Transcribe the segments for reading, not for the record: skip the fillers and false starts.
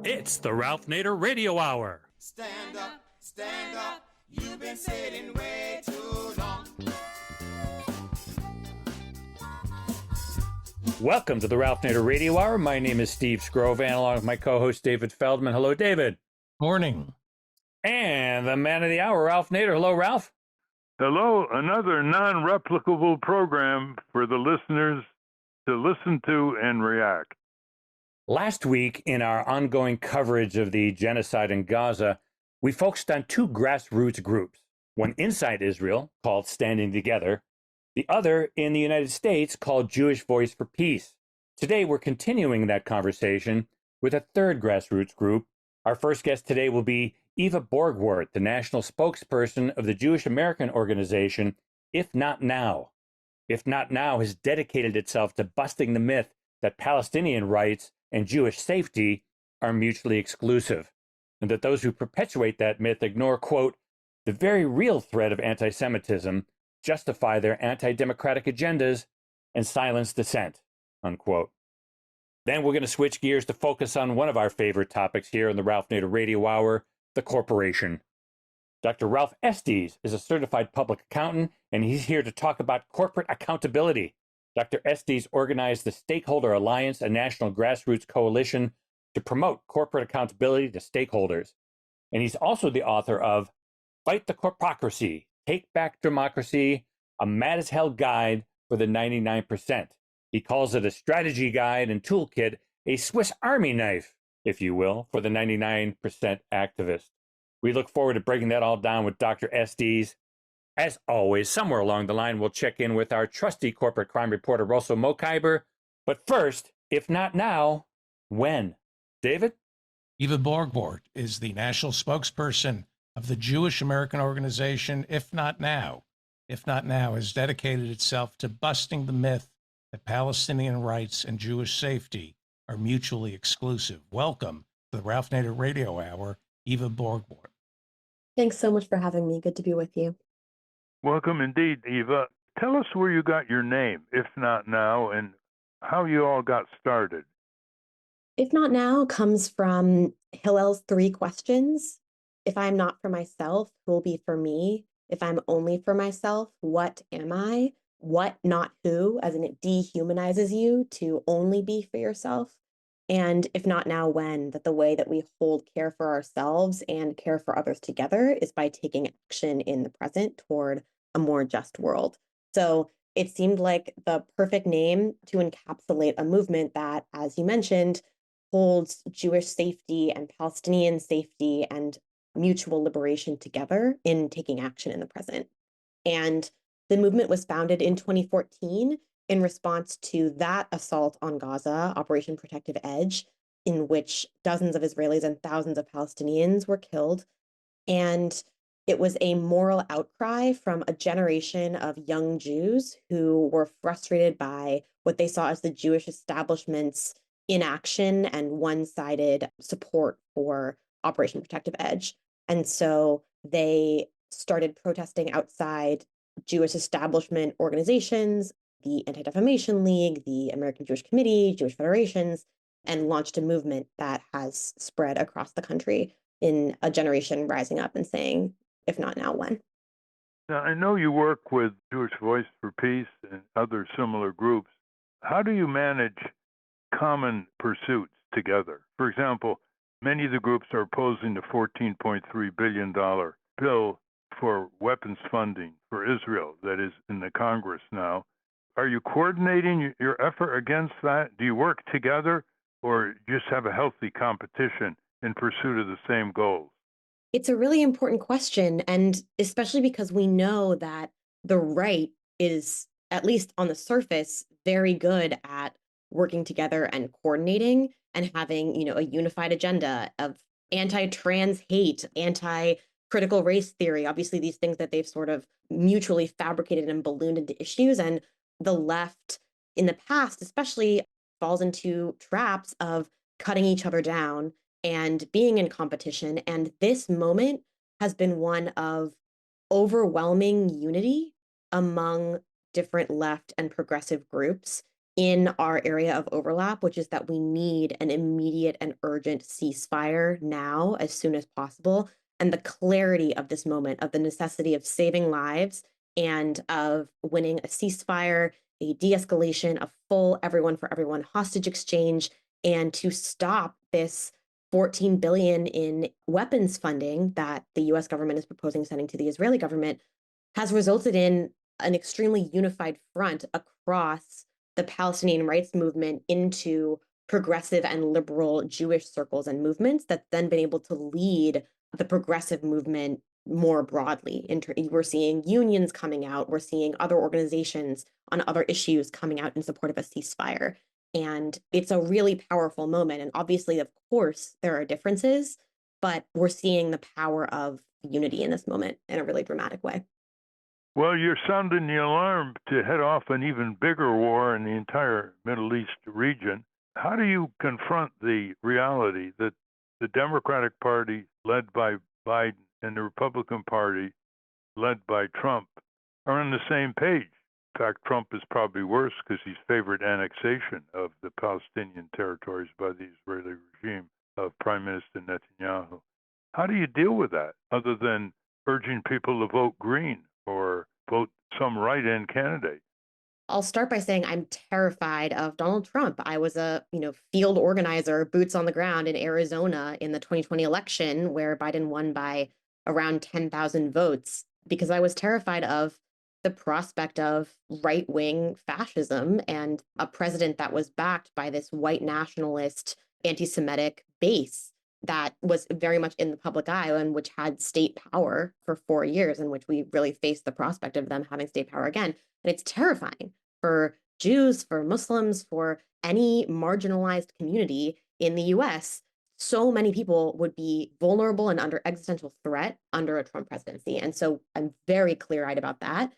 It's the Ralph Nader Radio Hour. Stand up, you've been sitting way too long. Welcome to the Ralph Nader Radio Hour. My name is Steve Scrovan, along with my co-host David Feldman. Hello, David. Morning. And the man of the hour, Ralph Nader. Hello, Ralph. Hello, another non-replicable program for the listeners to listen to and react. Last week, in our ongoing coverage of the genocide in Gaza, we focused on two grassroots groups, one inside Israel, called Standing Together, the other in the United States, called Jewish Voice for Peace. Today, we're continuing that conversation with a third grassroots group. Our first guest today will be Eva Borgwardt, the national spokesperson of the Jewish American organization, IfNotNow. IfNotNow has dedicated itself to busting the myth that Palestinian rights and Jewish safety are mutually exclusive, and that those who perpetuate that myth ignore, quote, the very real threat of anti-Semitism, justify their anti-democratic agendas, and silence dissent, unquote. Then we're going to switch gears to focus on one of our favorite topics here in the Ralph Nader Radio Hour, the corporation. Dr. Ralph Estes is a certified public accountant, and he's here to talk about corporate accountability. Dr. Estes organized the Stakeholder Alliance, a national grassroots coalition to promote corporate accountability to stakeholders. And he's also the author of Fight the Corpocracy, Take Back Democracy, a mad-as-hell guide for the 99%. He calls it a strategy guide and toolkit, a Swiss Army knife, if you will, for the 99% activist. We look forward to breaking that all down with Dr. Estes. As always, somewhere along the line, we'll check in with our trusty corporate crime reporter, Russell Mokhiber. But first, if not now, when? David? Eva Borgwardt is the national spokesperson of the Jewish American organization, IfNotNow. IfNotNow has dedicated itself to busting the myth that Palestinian rights and Jewish safety are mutually exclusive. Welcome to the Ralph Nader Radio Hour, Eva Borgwardt. Thanks so much for having me. Good to be with you. Welcome indeed, Eva. Tell us where you got your name, If Not Now, and how you all got started. If Not Now comes from Hillel's 3 questions. If I'm not for myself, who will be for me? If I'm only for myself, what am I? What, not who, as in it dehumanizes you to only be for yourself. And if not now, when? That the way that we hold care for ourselves and care for others together is by taking action in the present toward a more just world. So it seemed like the perfect name to encapsulate a movement that, as you mentioned, holds Jewish safety and Palestinian safety and mutual liberation together in taking action in the present. And the movement was founded in 2014 in response to that assault on Gaza, Operation Protective Edge, in which dozens of Israelis and thousands of Palestinians were killed. And it was a moral outcry from a generation of young Jews who were frustrated by what they saw as the Jewish establishment's inaction and one-sided support for Operation Protective Edge. And so they started protesting outside Jewish establishment organizations, the Anti-Defamation League, the American Jewish Committee, Jewish Federations, and launched a movement that has spread across the country in a generation rising up and saying, if not now, when? Now, I know you work with Jewish Voice for Peace and other similar groups. How do you manage common pursuits together? For example, many of the groups are opposing the $14.3 billion bill for weapons funding for Israel that is in the Congress now. Are you coordinating your effort against that? Do you work together or just have a healthy competition in pursuit of the same goals? It's a really important question, and especially because we know that the right is, at least on the surface, very good at working together and coordinating and having, a unified agenda of anti-trans hate, anti-critical race theory, obviously these things that they've sort of mutually fabricated and ballooned into issues. And the left in the past, especially, falls into traps of cutting each other down and being in competition. And this moment has been one of overwhelming unity among different left and progressive groups in our area of overlap, which is that we need an immediate and urgent ceasefire now, as soon as possible. And the clarity of this moment, of the necessity of saving lives and of winning a ceasefire, a de-escalation, a full everyone for everyone hostage exchange, and to stop this 14 billion in weapons funding that the US government is proposing sending to the Israeli government, has resulted in an extremely unified front across the Palestinian rights movement into progressive and liberal Jewish circles and movements that's then been able to lead the progressive movement more broadly. We're seeing unions coming out, we're seeing other organizations on other issues coming out in support of a ceasefire. And it's a really powerful moment. And obviously, of course, there are differences, but we're seeing the power of unity in this moment in a really dramatic way. Well, you're sounding the alarm to head off an even bigger war in the entire Middle East region. How do you confront the reality that the Democratic Party, led by Biden, and the Republican Party, led by Trump, are on the same page? In fact, Trump is probably worse because he's favored annexation of the Palestinian territories by the Israeli regime of Prime Minister Netanyahu. How do you deal with that other than urging people to vote green or vote some right-in candidate? I'll start by saying I'm terrified of Donald Trump. I was a, field organizer, boots on the ground in Arizona in the 2020 election where Biden won by around 10,000 votes because I was terrified of the prospect of right-wing fascism and a president that was backed by this white nationalist anti-Semitic base that was very much in the public eye and which had state power for 4 years, in which we really faced the prospect of them having state power again. And it's terrifying for Jews, for Muslims, for any marginalized community in the US. So many people would be vulnerable and under existential threat under a Trump presidency. And so I'm very clear-eyed about that.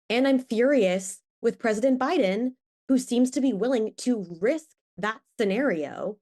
And I'm furious with President Biden, who seems to be willing to risk that scenario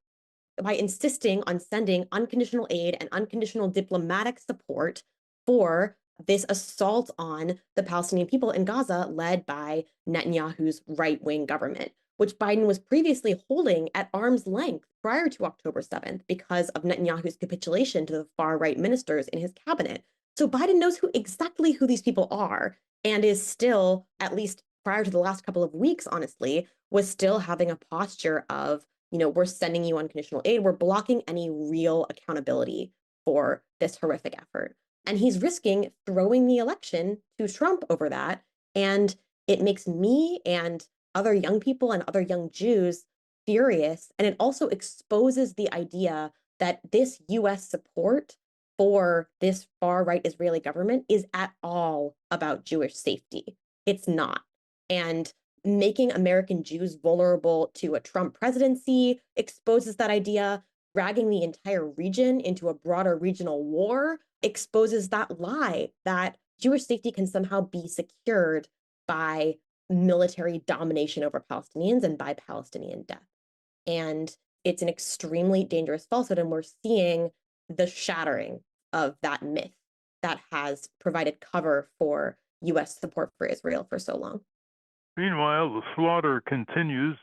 by insisting on sending unconditional aid and unconditional diplomatic support for this assault on the Palestinian people in Gaza, led by Netanyahu's right-wing government, which Biden was previously holding at arm's length prior to October 7th because of Netanyahu's capitulation to the far-right ministers in his cabinet. So Biden knows exactly who these people are and is still, at least prior to the last couple of weeks, honestly, was still having a posture of, we're sending you unconditional aid. We're blocking any real accountability for this horrific effort. And he's risking throwing the election to Trump over that. And it makes me and other young people and other young Jews furious. And it also exposes the idea that this US support for this far-right Israeli government is at all about Jewish safety. It's not. And making American Jews vulnerable to a Trump presidency exposes that idea. Dragging the entire region into a broader regional war exposes that lie that Jewish safety can somehow be secured by military domination over Palestinians and by Palestinian death. And it's an extremely dangerous falsehood. And we're seeing the shattering of that myth that has provided cover for US support for Israel for so long. Meanwhile, the slaughter continues.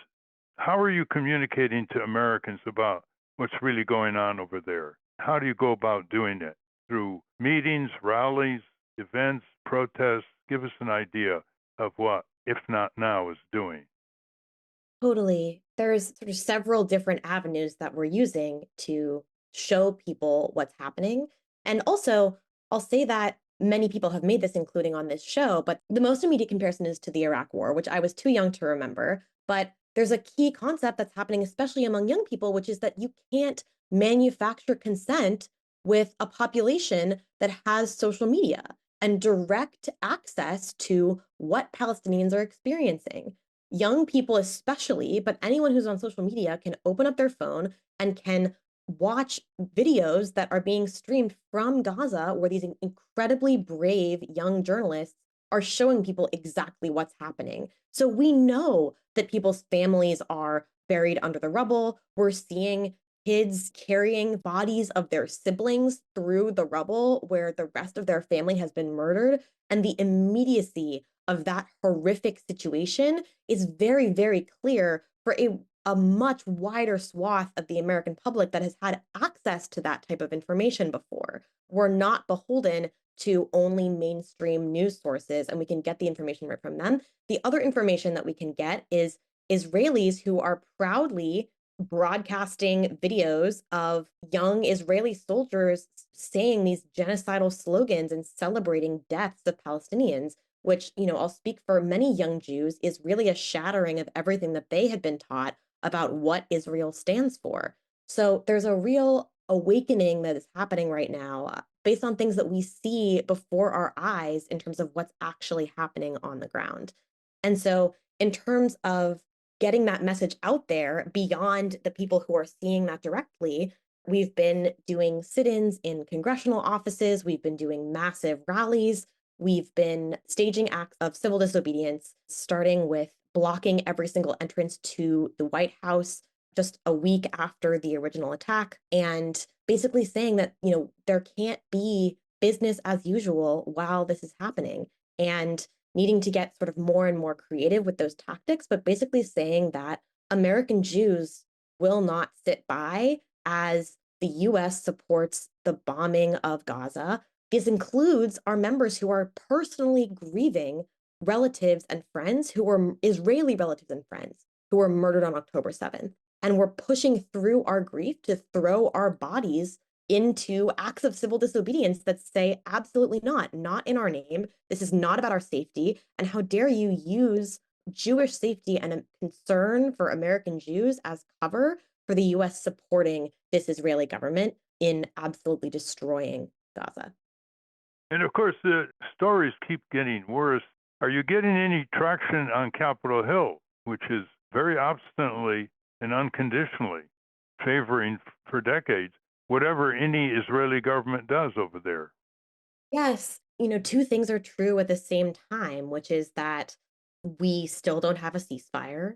How are you communicating to Americans about what's really going on over there? How do you go about doing it? Through meetings, rallies, events, protests? Give us an idea of what IfNotNow is doing. Totally. There's sort of several different avenues that we're using to show people what's happening. And also, I'll say that many people have made this, including on this show, but the most immediate comparison is to the Iraq War, which I was too young to remember. But there's a key concept that's happening, especially among young people, which is that you can't manufacture consent with a population that has social media and direct access to what Palestinians are experiencing. Young people especially, but anyone who's on social media can open up their phone and can watch videos that are being streamed from Gaza, where these incredibly brave young journalists are showing people exactly what's happening. So we know that people's families are buried under the rubble. We're seeing kids carrying bodies of their siblings through the rubble where the rest of their family has been murdered. And the immediacy of that horrific situation is very, very clear for a much wider swath of the American public that has had access to that type of information before. We're not beholden to only mainstream news sources, and we can get the information right from them. The other information that we can get is Israelis who are proudly broadcasting videos of young Israeli soldiers saying these genocidal slogans and celebrating deaths of Palestinians, which, I'll speak for many young Jews, is really a shattering of everything that they had been taught about what Israel stands for. So there's a real awakening that is happening right now based on things that we see before our eyes in terms of what's actually happening on the ground. And so, in terms of getting that message out there beyond the people who are seeing that directly, we've been doing sit-ins in congressional offices, we've been doing massive rallies, we've been staging acts of civil disobedience, starting with blocking every single entrance to the White House just a week after the original attack, and basically saying that, there can't be business as usual while this is happening, and needing to get sort of more and more creative with those tactics, but basically saying that American Jews will not sit by as the US supports the bombing of Gaza. This includes our members who are personally grieving relatives and friends who were Israeli relatives and friends who were murdered on October 7th. And we're pushing through our grief to throw our bodies into acts of civil disobedience that say, absolutely not in our name. This is not about our safety. And how dare you use Jewish safety and a concern for American Jews as cover for the US supporting this Israeli government in absolutely destroying Gaza. And of course, the stories keep getting worse. Are you getting any traction on Capitol Hill, which is very obstinately and unconditionally favoring for decades whatever any Israeli government does over there? Yes, two things are true at the same time, which is that we still don't have a ceasefire.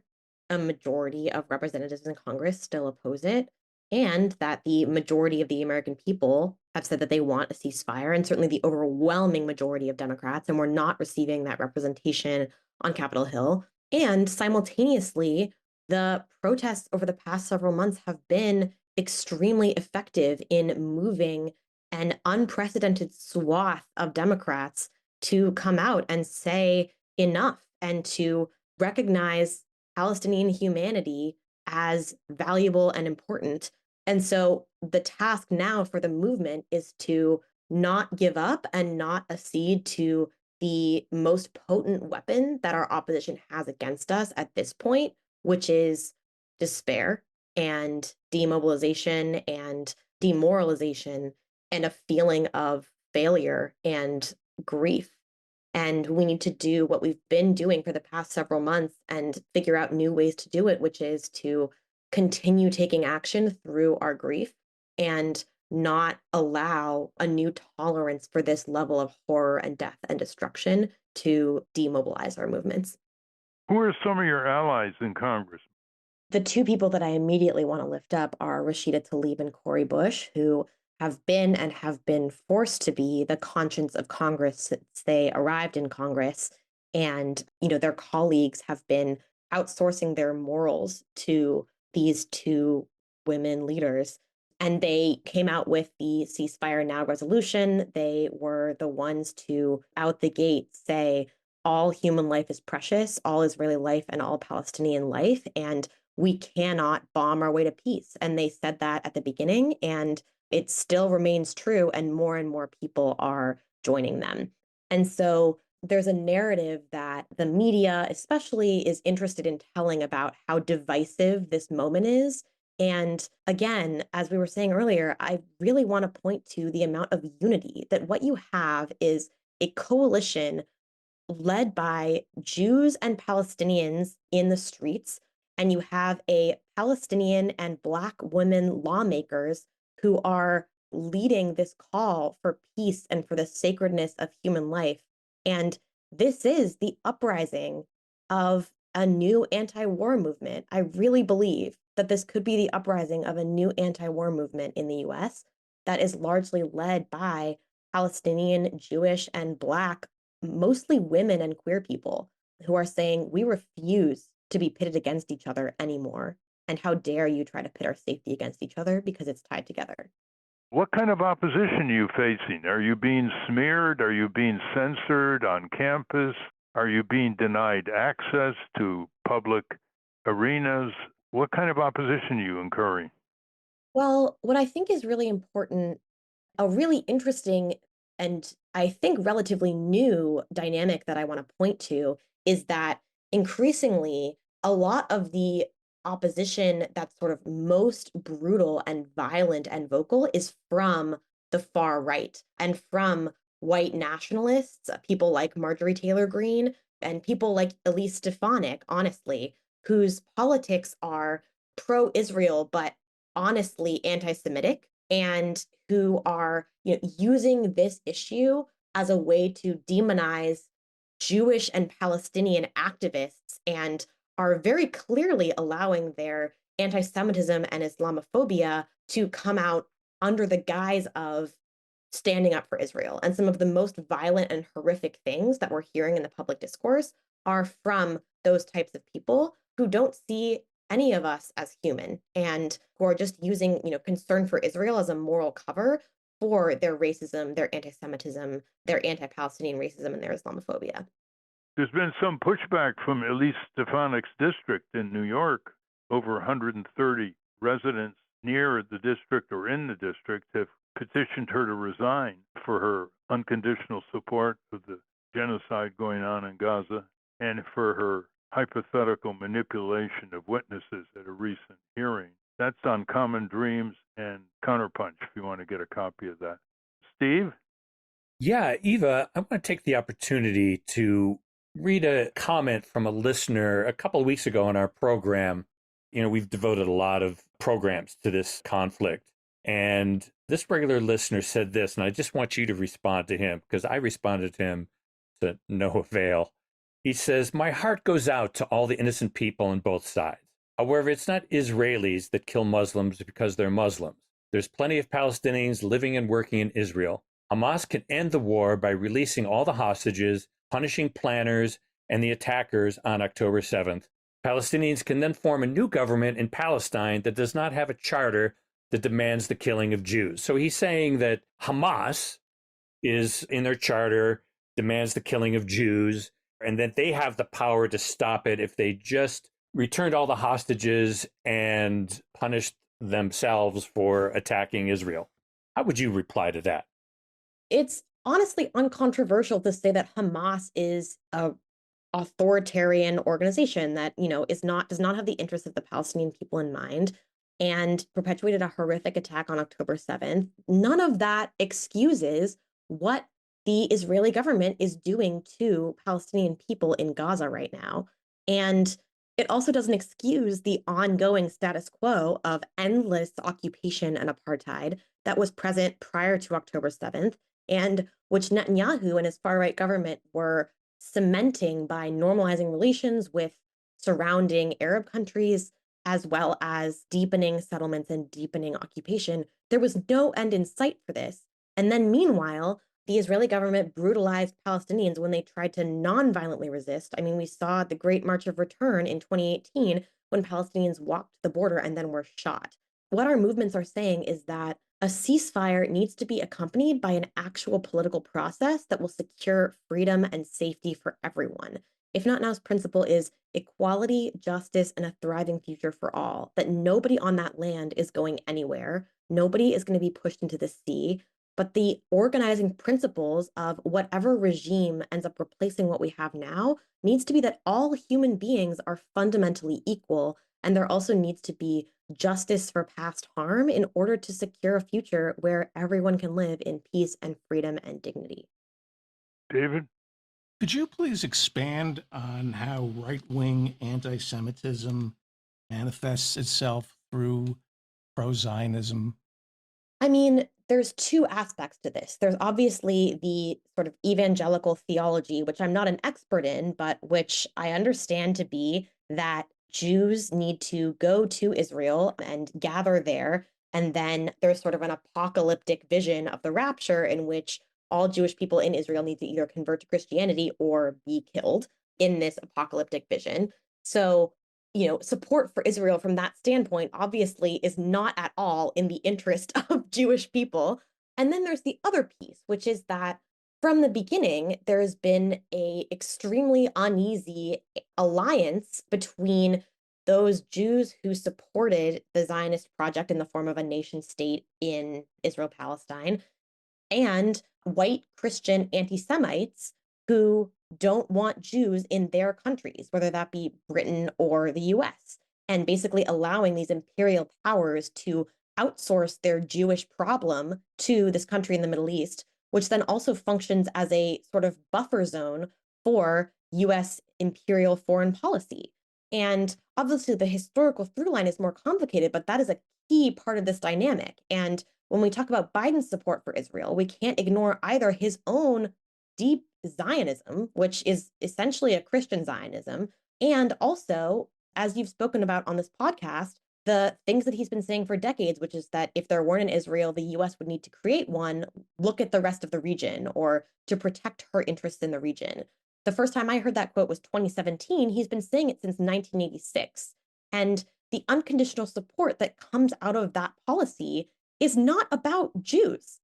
A majority of representatives in Congress still oppose it, and that the majority of the American people have said that they want a ceasefire, and certainly the overwhelming majority of Democrats, and we're not receiving that representation on Capitol Hill. And simultaneously, the protests over the past several months have been extremely effective in moving an unprecedented swath of Democrats to come out and say enough and to recognize Palestinian humanity as valuable and important. And so the task now for the movement is to not give up and not accede to the most potent weapon that our opposition has against us at this point, which is despair and demobilization and demoralization and a feeling of failure and grief. And we need to do what we've been doing for the past several months and figure out new ways to do it, which is to continue taking action through our grief and not allow a new tolerance for this level of horror and death and destruction to demobilize our movements. Who are some of your allies in Congress? The two people that I immediately want to lift up are Rashida Tlaib and Cori Bush, who have been forced to be the conscience of Congress since they arrived in Congress. And, their colleagues have been outsourcing their morals to these two women leaders. And they came out with the Ceasefire Now resolution. They were the ones to, out the gate, say all human life is precious, all Israeli life and all Palestinian life. And we cannot bomb our way to peace. And they said that at the beginning, and it still remains true. And more people are joining them. And so there's a narrative that the media, especially, is interested in telling about how divisive this moment is. And again, as we were saying earlier, I really want to point to the amount of unity that what you have is a coalition led by Jews and Palestinians in the streets. And you have a Palestinian and Black women lawmakers who are leading this call for peace and for the sacredness of human life. And this is the uprising of a new anti-war movement. I really believe that this could be the uprising of a new anti-war movement in the US that is largely led by Palestinian, Jewish, and Black mostly women and queer people who are saying we refuse to be pitted against each other anymore. And how dare you try to pit our safety against each other because it's tied together. What kind of opposition are you facing? Are you being smeared? Are you being censored on campus? Are you being denied access to public arenas? What kind of opposition are you incurring? Well, what I think is really important, a really interesting and I think relatively new dynamic that I want to point to is that increasingly a lot of the opposition that's sort of most brutal and violent and vocal is from the far right and from white nationalists, people like Marjorie Taylor Greene and people like Elise Stefanik, honestly, whose politics are pro-Israel, but honestly anti-Semitic and who are using this issue as a way to demonize Jewish and Palestinian activists and are very clearly allowing their anti-Semitism and Islamophobia to come out under the guise of standing up for Israel. And some of the most violent and horrific things that we're hearing in the public discourse are from those types of people who don't see any of us as human and who are just using, concern for Israel as a moral cover for their racism, their anti-Semitism, their anti-Palestinian racism, and their Islamophobia. There's been some pushback from Elise Stefanik's district in New York. Over 130 residents near the district or in the district have petitioned her to resign for her unconditional support of the genocide going on in Gaza and for her hypothetical manipulation of witnesses at a recent hearing. That's on Common Dreams and Counterpunch if you want to get a copy of that. Steve? Yeah, Eva, I want to take the opportunity to read a comment from a listener a couple of weeks ago on our program. We've devoted a lot of programs to this conflict. And this regular listener said this, and I just want you to respond to him because I responded to him to no avail. He says, "My heart goes out to all the innocent people on both sides. However, it's not Israelis that kill Muslims because they're Muslims. There's plenty of Palestinians living and working in Israel. Hamas can end the war by releasing all the hostages, punishing planners and the attackers on October 7th. Palestinians can then form a new government in Palestine that does not have a charter that demands the killing of Jews." So he's saying that Hamas is in their charter, demands the killing of Jews, and that they have the power to stop it if they just returned all the hostages and punished themselves for attacking Israel. How would you reply to that? It's honestly uncontroversial to say that Hamas is a authoritarian organization that, does not have the interests of the Palestinian people in mind and perpetuated a horrific attack on October 7th. None of that excuses what the Israeli government is doing to Palestinian people in Gaza right now. And it also doesn't excuse the ongoing status quo of endless occupation and apartheid that was present prior to October 7th, and which Netanyahu and his far-right government were cementing by normalizing relations with surrounding Arab countries, as well as deepening settlements and deepening occupation. There was no end in sight for this. And then meanwhile, the Israeli government brutalized Palestinians when they tried to non-violently resist. I mean, we saw the Great March of Return in 2018 when Palestinians walked the border and then were shot. What our movements are saying is that a ceasefire needs to be accompanied by an actual political process that will secure freedom and safety for everyone. IfNotNow's principle is equality, justice, and a thriving future for all, that nobody on that land is going anywhere. Nobody is going to be pushed into the sea. But the organizing principles of whatever regime ends up replacing what we have now needs to be that all human beings are fundamentally equal. And there also needs to be justice for past harm in order to secure a future where everyone can live in peace and freedom and dignity. David? Could you please expand on how right-wing anti-Semitism manifests itself through pro-Zionism? I mean, there's two aspects to this. There's obviously the sort of evangelical theology, which I'm not an expert in, but which I understand to be that Jews need to go to Israel and gather there. And then there's sort of an apocalyptic vision of the rapture in which all Jewish people in Israel need to either convert to Christianity or be killed in this apocalyptic vision. So, support for Israel from that standpoint obviously is not at all in the interest of Jewish people. And then there's the other piece, which is that from the beginning, there's been a extremely uneasy alliance between those Jews who supported the Zionist project in the form of a nation state in Israel-Palestine and white Christian anti-Semites who don't want Jews in their countries, whether that be Britain or the US, and basically allowing these imperial powers to outsource their Jewish problem to this country in the Middle East, which then also functions as a sort of buffer zone for US imperial foreign policy. And obviously, the historical through line is more complicated, but that is a key part of this dynamic. And when we talk about Biden's support for Israel, we can't ignore either his own deep Zionism, which is essentially a Christian Zionism, and also, as you've spoken about on this podcast, the things that he's been saying for decades, which is that if there weren't an Israel, the US would need to create one, look at the rest of the region, or to protect her interests in the region. The first time I heard that quote was 2017. He's been saying it since 1986. And the unconditional support that comes out of that policy is not about Jews.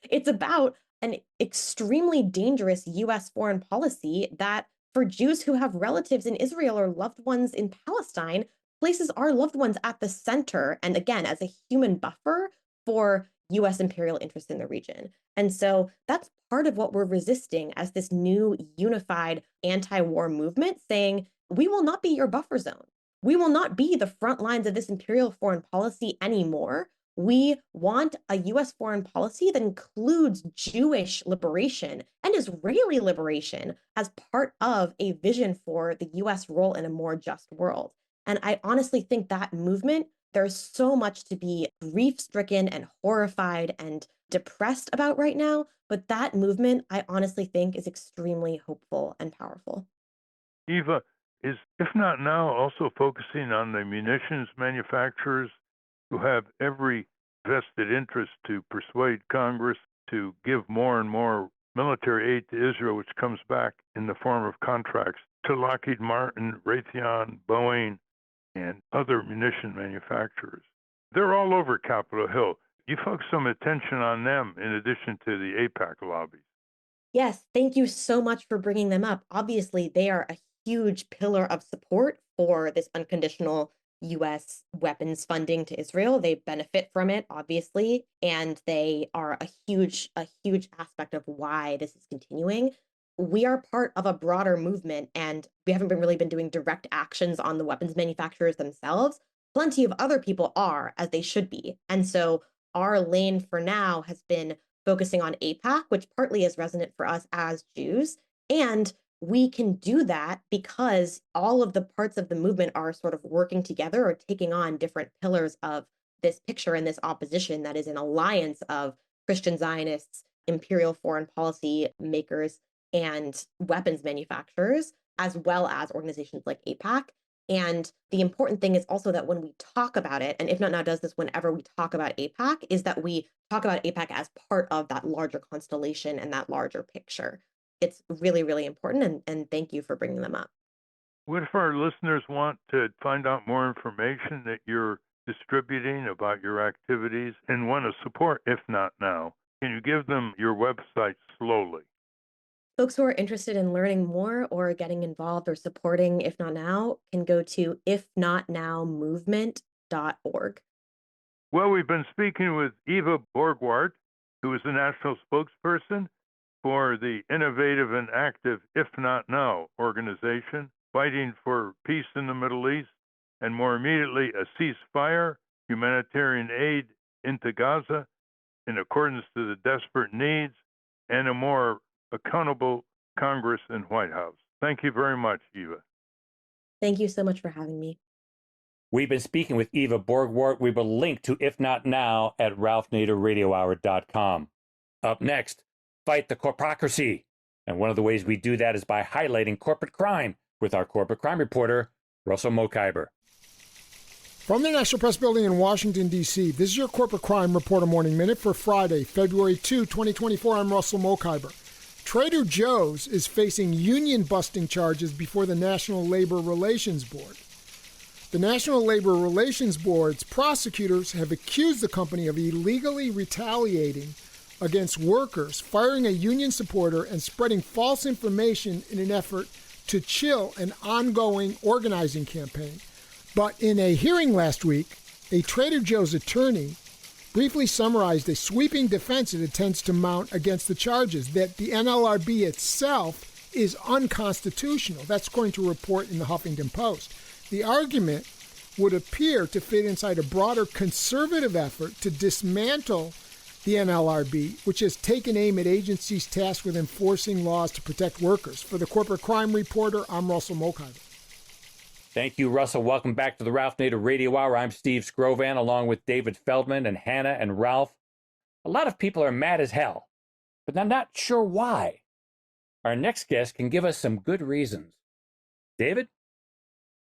It's about an extremely dangerous US foreign policy that for Jews who have relatives in Israel or loved ones in Palestine, places our loved ones at the center, and again, as a human buffer for US imperial interests in the region. And so that's part of what we're resisting as this new unified anti-war movement, saying, we will not be your buffer zone. We will not be the front lines of this imperial foreign policy anymore. We want a US foreign policy that includes Jewish liberation and Israeli liberation as part of a vision for the US role in a more just world. And I honestly think that movement, there's so much to be grief-stricken and horrified and depressed about right now, but that movement, I honestly think, is extremely hopeful and powerful. Eva, is IfNotNow also focusing on the munitions manufacturers who have every vested interest to persuade Congress to give more and more military aid to Israel, which comes back in the form of contracts to Lockheed Martin, Raytheon, Boeing, and other munition manufacturers? They're all over Capitol Hill. You focus some attention on them in addition to the AIPAC lobbies. Yes, thank you so much for bringing them up. Obviously, they are a huge pillar of support for this unconditional US weapons funding to Israel. They benefit from it, obviously, and they are a huge aspect of why this is continuing. We are part of a broader movement, and we haven't really been doing direct actions on the weapons manufacturers themselves. Plenty of other people are, as they should be. And so our lane for now has been focusing on AIPAC, which partly is resonant for us as Jews. And we can do that because all of the parts of the movement are sort of working together or taking on different pillars of this picture and this opposition that is an alliance of Christian Zionists, imperial foreign policy makers, and weapons manufacturers, as well as organizations like AIPAC. And the important thing is also that when we talk about it, and IfNotNow does this whenever we talk about AIPAC, is that we talk about AIPAC as part of that larger constellation and that larger picture. It's really, really important, and thank you for bringing them up. What if our listeners want to find out more information that you're distributing about your activities and want to support IfNotNow? Can you give them your website slowly? Folks who are interested in learning more or getting involved or supporting IfNotNow can go to ifnotnowmovement.org. Well, we've been speaking with Eva Borgwardt, who is the national spokesperson for the innovative and active IfNotNow organization, fighting for peace in the Middle East and more immediately a ceasefire, humanitarian aid into Gaza in accordance to the desperate needs, and a more accountable Congress and White House. Thank you very much, Eva. Thank you so much for having me. We've been speaking with Eva Borgwardt. We will link to If Not Now at ralphnaderradiohour.com. Up next, fight the corpocracy. And one of the ways we do that is by highlighting corporate crime with our corporate crime reporter, Russell Mokhiber. From the National Press Building in Washington, D.C., this is your Corporate Crime Reporter Morning Minute for Friday, February 2, 2024. I'm Russell Mokhiber. Trader Joe's is facing union-busting charges before the National Labor Relations Board. The National Labor Relations Board's prosecutors have accused the company of illegally retaliating against workers, firing a union supporter, and spreading false information in an effort to chill an ongoing organizing campaign. But in a hearing last week, a Trader Joe's attorney briefly summarized a sweeping defense it intends to mount against the charges that the NLRB itself is unconstitutional. That's according to a report in the Huffington Post. The argument would appear to fit inside a broader conservative effort to dismantle the NLRB, which has taken aim at agencies tasked with enforcing laws to protect workers. For the Corporate Crime Reporter, I'm Russell Mokhiber. Thank you, Russell. Welcome back to the Ralph Nader Radio Hour. I'm Steve Scrovan, along with David Feldman and Hannah and Ralph. A lot of people are mad as hell, but I'm not sure why. Our next guest can give us some good reasons. David?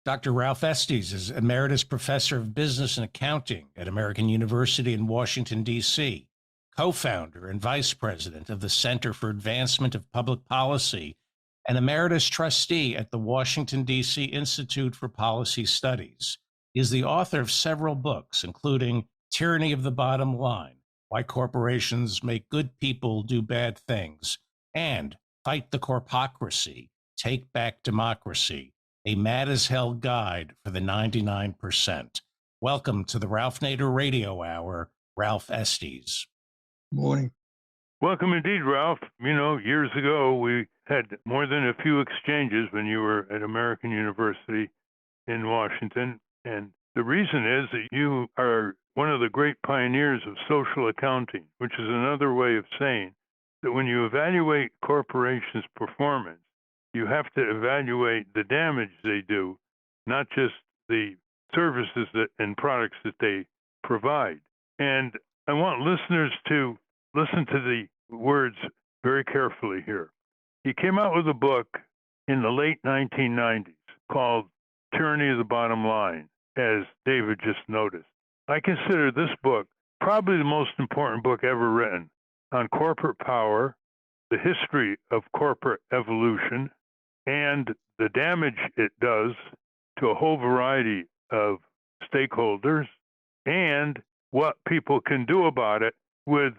Dr. Ralph Estes is Emeritus Professor of Business and Accounting at American University in Washington, D.C., co-founder and vice president of the Center for Advancement of Public Policy, and emeritus trustee at the Washington, D.C. Institute for Policy Studies. He is the author of several books, including Tyranny of the Bottom Line, Why Corporations Make Good People Do Bad Things, and Fight the Corpocracy, Take Back Democracy, a mad-as-hell guide for the 99%. Welcome to the Ralph Nader Radio Hour, Ralph Estes. Morning. Welcome indeed, Ralph. You know, years ago, we had more than a few exchanges when you were at American University in Washington. And the reason is that you are one of the great pioneers of social accounting, which is another way of saying that when you evaluate corporations' performance, you have to evaluate the damage they do, not just the services and products that they provide. And I want listeners to listen to the words very carefully here. He came out with a book in the late 1990s called Tyranny of the Bottom Line, as David just noticed. I consider this book probably the most important book ever written on corporate power, the history of corporate evolution, and the damage it does to a whole variety of stakeholders, and what people can do about it with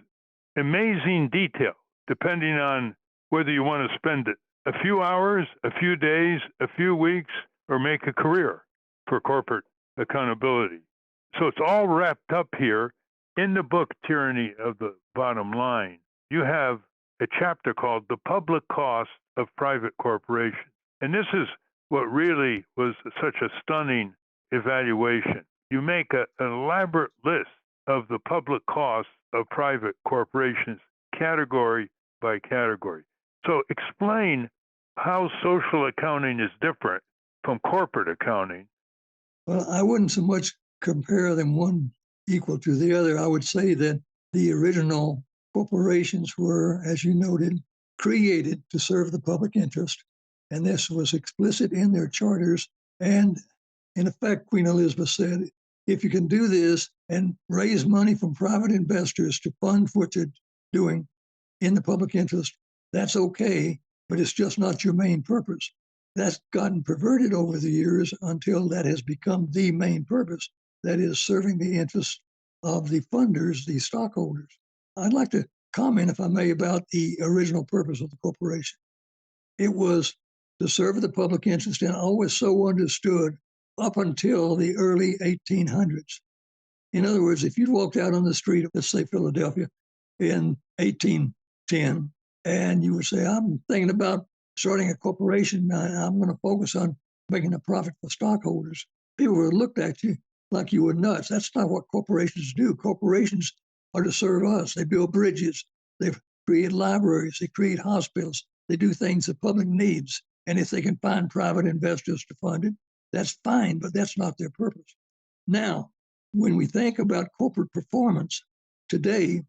amazing detail, depending on whether you want to spend a few hours, a few days, a few weeks, or make a career for corporate accountability. So it's all wrapped up here in the book, Tyranny of the Bottom Line. You have a chapter called The Public Cost of Private Corporations. And this is what really was such a stunning evaluation. You make an elaborate list of the public costs of private corporations, category by category. So explain how social accounting is different from corporate accounting. Well, I wouldn't so much compare them one equal to the other. I would say that the original corporations were, as you noted, created to serve the public interest. And this was explicit in their charters. And in effect, Queen Elizabeth said, if you can do this and raise money from private investors to fund what you're doing in the public interest, that's okay, but it's just not your main purpose. That's gotten perverted over the years until that has become the main purpose, that is serving the interests of the funders, the stockholders. I'd like to comment, if I may, about the original purpose of the corporation. It was to serve the public interest, and always so understood up until the early 1800s. In other words, if you'd walked out on the street of, let's say, Philadelphia in 1810, and you would say, I'm thinking about starting a corporation, I'm going to focus on making a profit for stockholders, people would have looked at you like you were nuts. That's not what corporations do. Corporations are to serve us. They build bridges, they create libraries, they create hospitals, they do things the public needs. And if they can find private investors to fund it, that's fine, but that's not their purpose. Now, when we think about corporate performance today,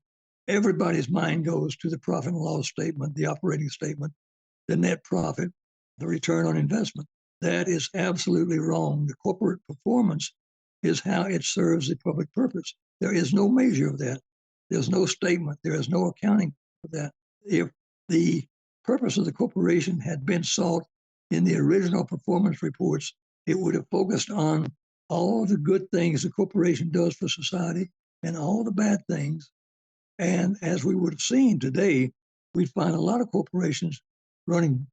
everybody's mind goes to the profit and loss statement, the operating statement, the net profit, the return on investment. That is absolutely wrong. The corporate performance is how it serves the public purpose. There is no measure of that. There's no statement. There is no accounting for that. If the purpose of the corporation had been sought in the original performance reports, it would have focused on all the good things the corporation does for society and all the bad things. And as we would have seen today, we'd find a lot of corporations running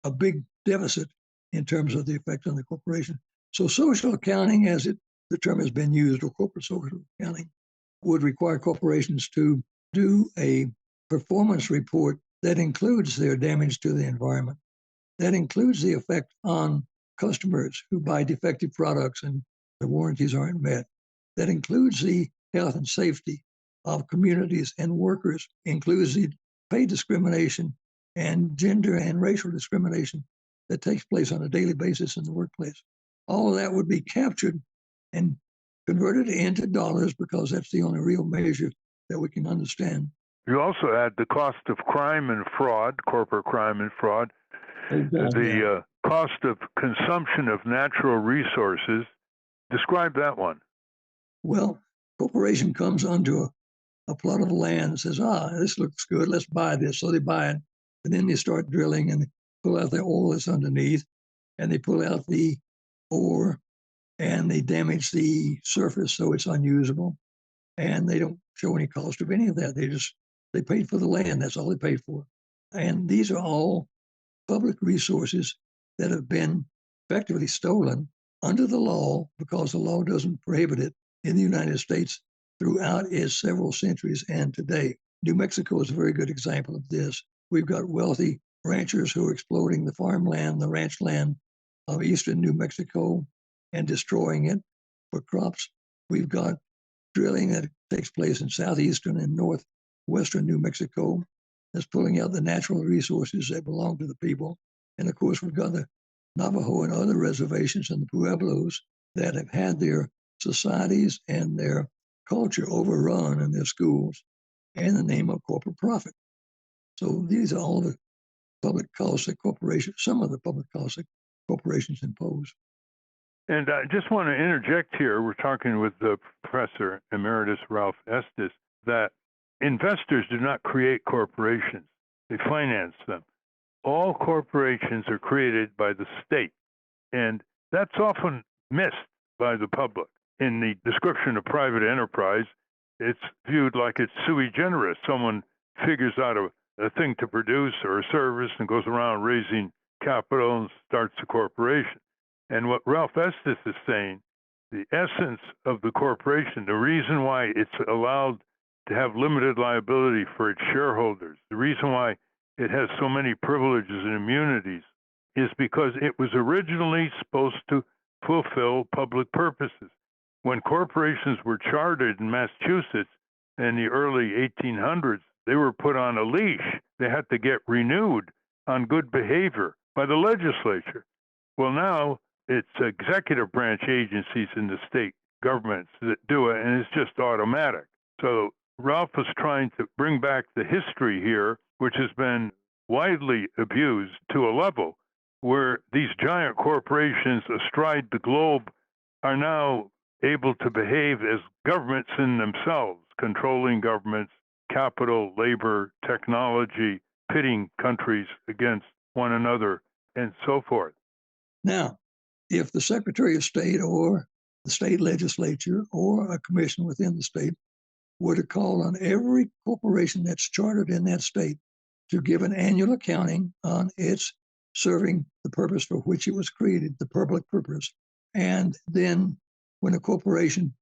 a big deficit in terms of the effect on the corporation. So social accounting, as the term has been used, or corporate social accounting, would require corporations to do a performance report that includes their damage to the environment, that includes the effect on customers who buy defective products and the warranties aren't met, that includes the health and safety of communities and workers, includes the pay discrimination and gender and racial discrimination that takes place on a daily basis in the workplace. All of that would be captured and converted into dollars because that's the only real measure that we can understand. You also add the cost of crime and fraud, corporate crime and fraud, the cost of consumption of natural resources. Describe that one. Well, corporation comes onto a plot of land and says, this looks good, let's buy this. So they buy it, and then they start drilling and they pull out the oil that's underneath, and they pull out the ore, and they damage the surface so it's unusable, and they don't show any cost of any of that. They paid for the land, that's all they paid for. And these are all public resources that have been effectively stolen under the law because the law doesn't prohibit it in the United States throughout its several centuries and today. New Mexico is a very good example of this. We've got wealthy ranchers who are exploiting the farmland, the ranch land of eastern New Mexico and destroying it for crops. We've got drilling that takes place in southeastern and northwestern New Mexico that's pulling out the natural resources that belong to the people. And of course, we've got the Navajo and other reservations and the Pueblos that have had their societies and their culture overrun in their schools in the name of corporate profit. So these are all the public costs that corporations, some of the public costs that corporations impose. And I just want to interject here. We're talking with the Professor Emeritus Ralph Estes that investors do not create corporations. They finance them. All corporations are created by the state. And that's often missed by the public. In the description of private enterprise, it's viewed like it's sui generis. Someone figures out a thing to produce or a service and goes around raising capital and starts a corporation. And what Ralph Estes is saying, the essence of the corporation, the reason why it's allowed to have limited liability for its shareholders, the reason why it has so many privileges and immunities is because it was originally supposed to fulfill public purposes. When corporations were chartered in Massachusetts in the early 1800s, they were put on a leash. They had to get renewed on good behavior by the legislature. Well, now it's executive branch agencies in the state governments that do it, and it's just automatic. So Ralph is trying to bring back the history here, which has been widely abused to a level where these giant corporations astride the globe are now able to behave as governments in themselves, controlling governments, capital, labor, technology, pitting countries against one another, and so forth. Now, if the Secretary of State or the state legislature or a commission within the state were to call on every corporation that's chartered in that state to give an annual accounting on its serving the purpose for which it was created, the public purpose, and then when a corporation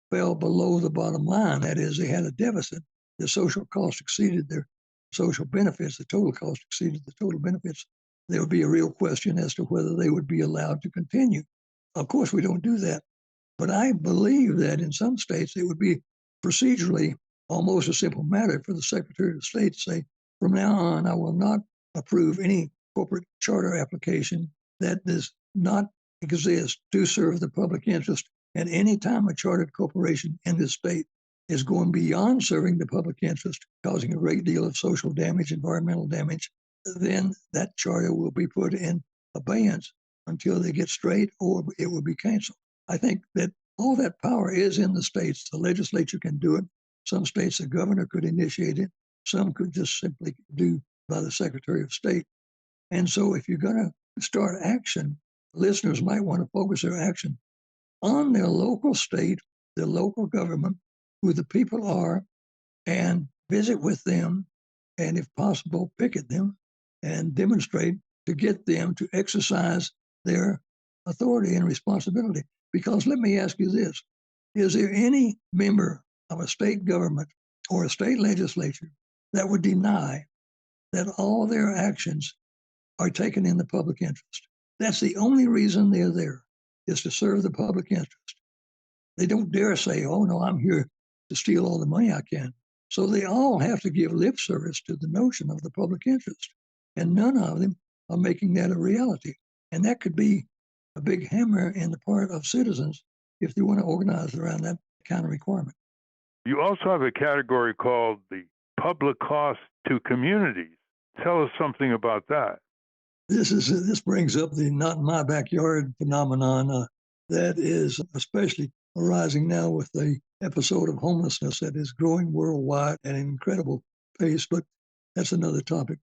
fell below the bottom line, that is, they had a deficit, the social cost exceeded their social benefits, the total cost exceeded the total benefits, there would be a real question as to whether they would be allowed to continue. Of course, we don't do that. But I believe that in some states, it would be procedurally almost a simple matter for the Secretary of State to say, from now on, I will not approve any corporate charter application that does not exist to serve the public interest. And any time a chartered corporation in this state is going beyond serving the public interest, causing a great deal of social damage, environmental damage, then that charter will be put in abeyance until they get straight or it will be canceled. I think that All that power is in the states. The legislature can do it. Some states, the governor could initiate it. Some could just simply do by the Secretary of State. And so if you're going to start action, listeners might want to focus their action on their local state, their local government, who the people are, and visit with them, and if possible, picket them and demonstrate to get them to exercise their authority and responsibility. Because let me ask you this, is there any member of a state government or a state legislature that would deny that all their actions are taken in the public interest? That's the only reason they're there, is to serve the public interest. They don't dare say, oh no, I'm here to steal all the money I can. So they all have to give lip service to the notion of the public interest. And none of them are making that a reality. And that could be a big hammer in the part of citizens if they want to organize around that kind of requirement. You also have a category called the public cost to communities. Tell us something about that. This brings up the not in my backyard phenomenon that is especially arising now with the episode of homelessness that is growing worldwide at an incredible pace, but that's another topic.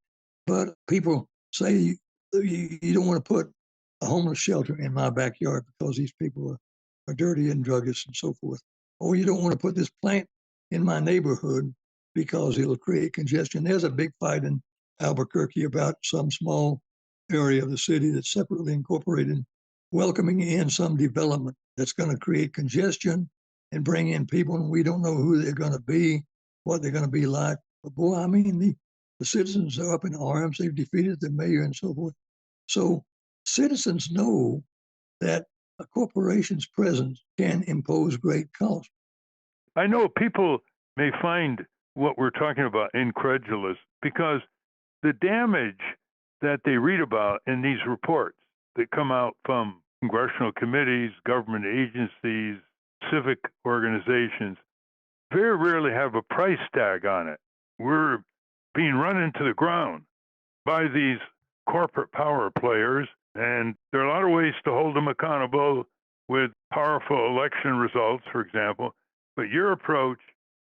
But people say you don't want to put a homeless shelter in my backyard because these people are dirty and druggists and so forth. Or you don't want to put this plant in my neighborhood because it'll create congestion. There's a big fight in Albuquerque about some small area of the city that's separately incorporated, welcoming in some development that's going to create congestion and bring in people, and we don't know who they're going to be, what they're going to be like. But boy, I mean, the citizens are up in arms. They've defeated the mayor and so forth. So citizens know that a corporation's presence can impose great cost. I know people may find what we're talking about incredulous because the damage that they read about in these reports that come out from congressional committees, government agencies, civic organizations, very rarely have a price tag on it. We're being run into the ground by these corporate power players, and there are a lot of ways to hold them accountable with powerful election results, for example. But your approach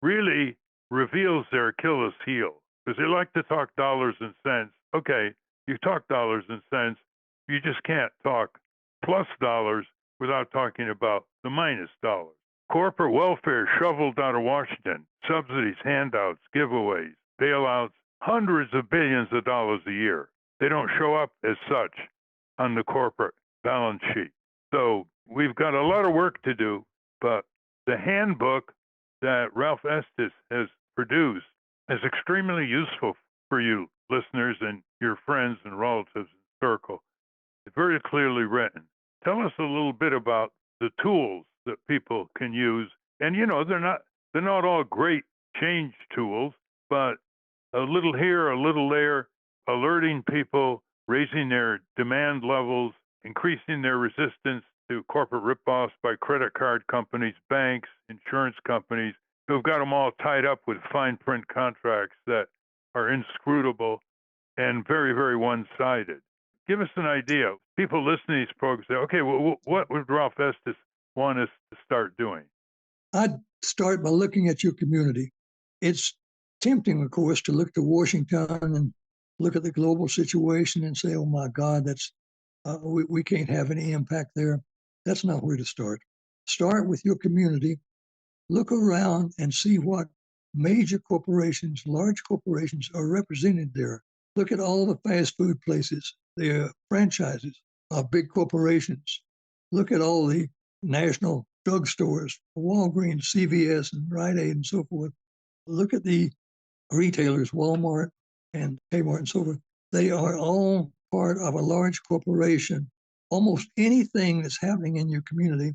really reveals their Achilles heel because they like to talk dollars and cents. Okay, you talk dollars and cents, you just can't talk plus dollars without talking about the minus dollars. Corporate welfare shoveled out of Washington, subsidies, handouts, giveaways, bailouts, hundreds of billions of dollars a year. They don't show up as such on the corporate balance sheet. So we've got a lot of work to do, but the handbook that Ralph Estes has produced is extremely useful for you listeners and your friends and relatives in circle. It's very clearly written. Tell us a little bit about the tools that people can use. And they're not all great change tools, but a little here, a little there, alerting people, raising their demand levels, increasing their resistance to corporate ripoffs by credit card companies, banks, insurance companies, who've got them all tied up with fine print contracts that are inscrutable and very, very one-sided. Give us an idea. People listening to these programs say, okay, well, what would Ralph Estes want us to start doing? I'd start by looking at your community. It's tempting, of course, to look to Washington and look at the global situation and say, oh my God, that's we can't have any impact there. That's not where to start. Start with your community. Look around and see what major corporations, large corporations are represented there. Look at all the fast food places. They're franchises of big corporations. Look at all the national drugstores, Walgreens, CVS, and Rite Aid, and so forth. Look at the retailers, Walmart and Kmart, and so forth. They are all part of a large corporation. Almost anything that's happening in your community,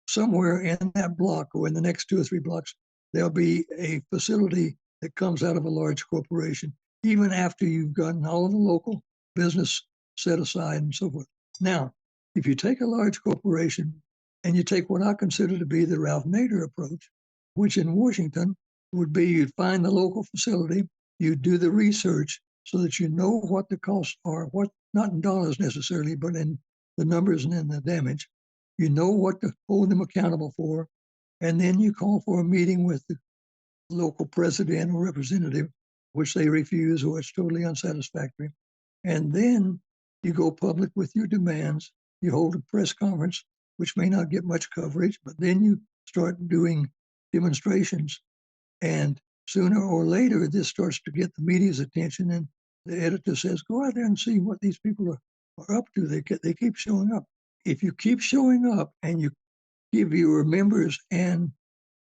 somewhere in that block or in the next 2 or 3 blocks, there'll be a facility that comes out of a large corporation, even after you've gotten all of the local business set aside and so forth. Now, if you take a large corporation and you take what I consider to be the Ralph Nader approach, which in Washington would be you'd find the local facility, you do the research so that you know what the costs are, what not in dollars necessarily, but in the numbers and in the damage. You know what to hold them accountable for. And then you call for a meeting with the local president or representative, which they refuse or it's totally unsatisfactory. And then you go public with your demands. You hold a press conference, which may not get much coverage, but then you start doing demonstrations. And sooner or later, this starts to get the media's attention. And the editor says, go out there and see what these people are up to. They keep showing up. If you keep showing up and you give your members and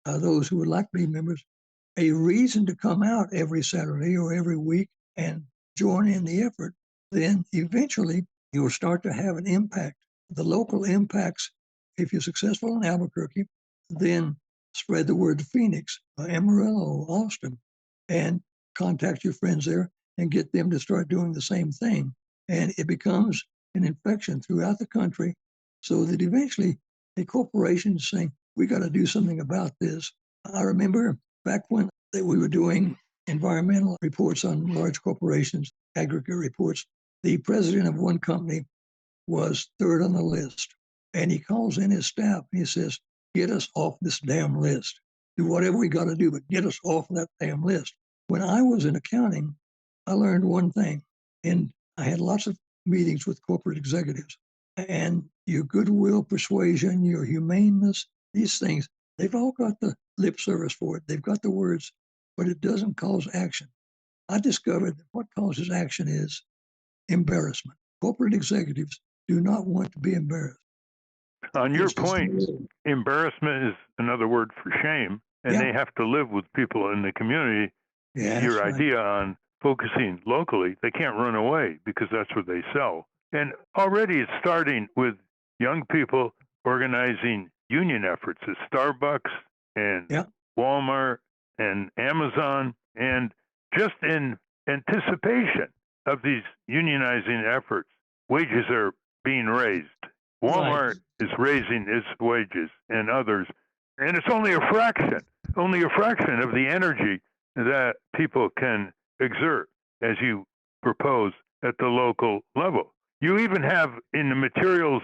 those who would like to be members a reason to come out every Saturday or every week and join in the effort, then eventually you'll start to have an impact. The local impacts, if you're successful in Albuquerque, then spread the word to Phoenix, Amarillo, Austin, and contact your friends there and get them to start doing the same thing. And it becomes an infection throughout the country so that eventually a corporation is saying, we got to do something about this. I remember back when we were doing environmental reports on large corporations, aggregate reports, the president of one company was third on the list. And he calls in his staff and he says, get us off this damn list. Do whatever we got to do, but get us off that damn list. When I was in accounting, I learned one thing, and I had lots of meetings with corporate executives. And your goodwill, persuasion, your humaneness, these things, they've all got the lip service for it. They've got the words, but it doesn't cause action. I discovered that what causes action is embarrassment. Corporate executives do not want to be embarrassed. On your point, embarrassment is another word for shame, and they have to live with people in the community. Yeah, your idea on focusing locally, they can't run away because that's what they sell. And already it's starting with young people organizing union efforts at Starbucks and Walmart and Amazon. And just in anticipation of these unionizing efforts, wages are being raised. Walmart is raising its wages and others. And it's only a fraction of the energy that people can exert as you propose at the local level. You even have in the materials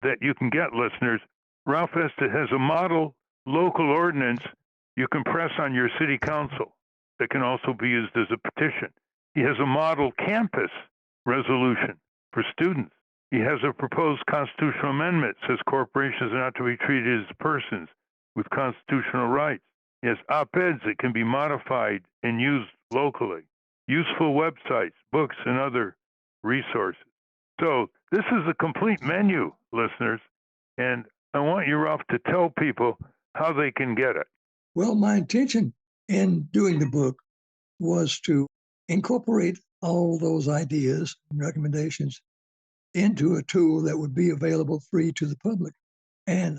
that you can get, listeners, Ralph Estes has a model local ordinance you can press on your city council that can also be used as a petition. He has a model campus resolution for students. He has a proposed constitutional amendment that says corporations are not to be treated as persons with constitutional rights. He has op-eds that can be modified and used locally, useful websites, books, and other resources. So this is a complete menu, listeners, and I want you, Ralph, to tell people how they can get it. Well, my intention in doing the book was to incorporate all those ideas and recommendations into a tool that would be available free to the public. And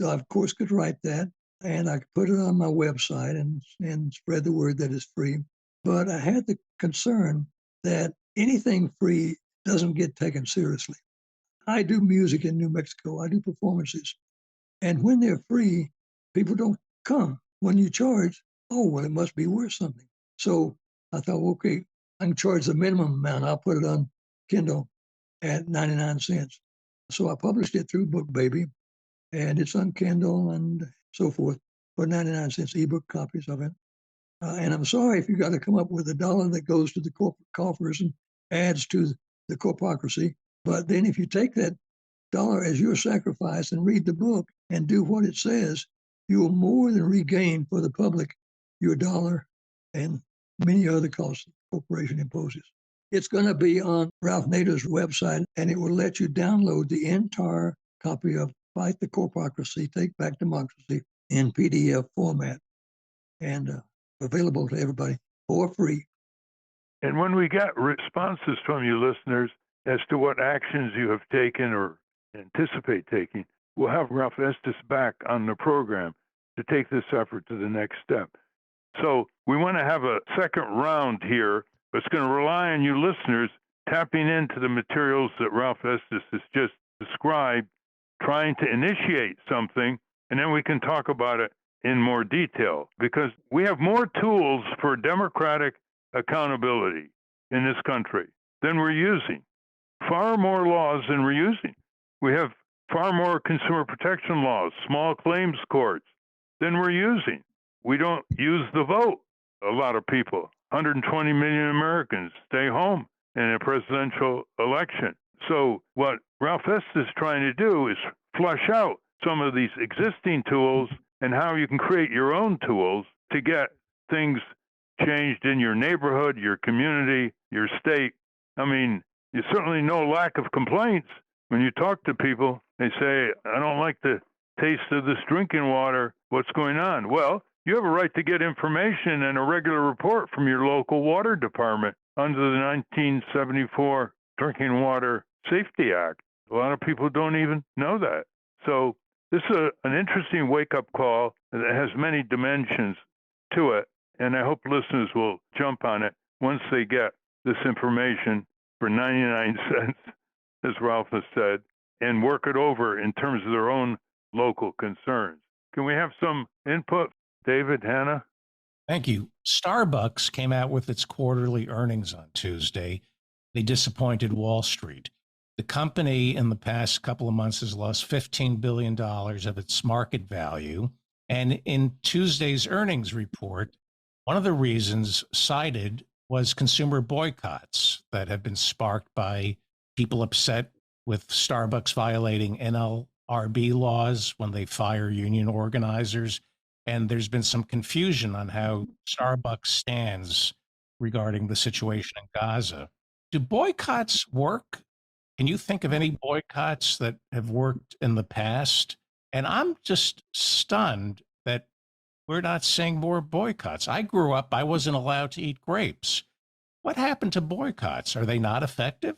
I, of course, could write that, and I could put it on my website and spread the word that it's free. But I had the concern that anything free doesn't get taken seriously. I do music in New Mexico. I do performances. And when they're free, people don't come. When you charge, oh, well, it must be worth something. So I thought, okay, I can charge the minimum amount. I'll put it on Kindle at 99 cents. So I published it through BookBaby, and it's on Kindle and so forth for 99 cents, ebook copies of it. And I'm sorry if you got to come up with $1 that goes to the corporate coffers and adds to the corpocracy. But then if you take that $1 as your sacrifice and read the book and do what it says, you will more than regain for the public your $1 and many other costs the corporation imposes. It's going to be on Ralph Nader's website, and it will let you download the entire copy of Fight the Corpocracy, Take Back Democracy in PDF format, and available to everybody for free. And when we get responses from you listeners as to what actions you have taken or anticipate taking, we'll have Ralph Estes back on the program to take this effort to the next step. So we want to have a second round here. It's going to rely on you listeners tapping into the materials that Ralph Estes has just described, trying to initiate something, and then we can talk about it in more detail, because we have more tools for democratic accountability in this country than we're using. Far more laws than we're using. We have far more consumer protection laws, small claims courts than we're using. We don't use the vote. A lot of people, 120 million Americans, stay home in a presidential election. So what Ralph Estes is trying to do is flush out some of these existing tools and how you can create your own tools to get things changed in your neighborhood, your community, your state. I mean, there's certainly no lack of complaints. When you talk to people, they say, I don't like the taste of this drinking water. What's going on? Well, you have a right to get information and a regular report from your local water department under the 1974 Drinking Water Safety Act. A lot of people don't even know that. So this is an interesting wake-up call that has many dimensions to it, and I hope listeners will jump on it once they get this information for 99 cents, as Ralph has said, and work it over in terms of their own local concerns. Can we have some input, David, Hannah? Thank you. Starbucks came out with its quarterly earnings on Tuesday. They disappointed Wall Street. The company in the past couple of months has lost $15 billion of its market value. And in Tuesday's earnings report, one of the reasons cited was consumer boycotts that have been sparked by people upset with Starbucks violating NLRB laws when they fire union organizers. And there's been some confusion on how Starbucks stands regarding the situation in Gaza. Do boycotts work? Can you think of any boycotts that have worked in the past? And I'm just stunned that we're not seeing more boycotts. I grew up, I wasn't allowed to eat grapes. What happened to boycotts? Are they not effective?